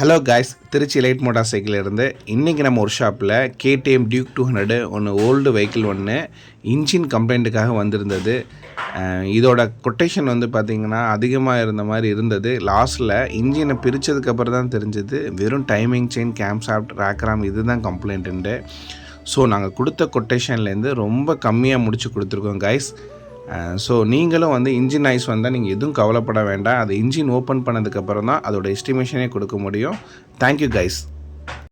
Hello guys, Trichy light motorcycle இருந்து இன்றைக்கி நம்ம ஒரு ஷாப்பில் KTM டியூக் 200 ஒன்று ஓல்டு வெஹிக்கிள் ஒன்று இன்ஜின் கம்ப்ளைண்ட்டுக்காக வந்திருந்தது. இதோட கொட்டேஷன் வந்து பார்த்திங்கன்னா அதிகமாக இருந்த மாதிரி இருந்தது. லாஸ்ட்டில் இன்ஜினை பிரித்ததுக்கப்புறம் தான் தெரிஞ்சது வெறும் டைமிங் செயின், கேம் ஷாஃப்ட், ரேக்ராம் இது தான் கம்ப்ளைண்ட்டுண்டு. ஸோ நாங்கள் கொடுத்த கொட்டேஷன்லேருந்து ரொம்ப கம்மியாக முடிச்சு கொடுத்துருக்கோம் காய்ஸ். ஸோ நீங்களும் வந்து இன்ஜின் நாய்ஸ் வந்தால் நீங்கள் எதுவும் கவலைப்பட வேண்டாம். அது இன்ஜின் ஓப்பன் பண்ணதுக்கப்புறம் தான் அதோட எஸ்டிமேஷனே கொடுக்க முடியும். Thank you guys.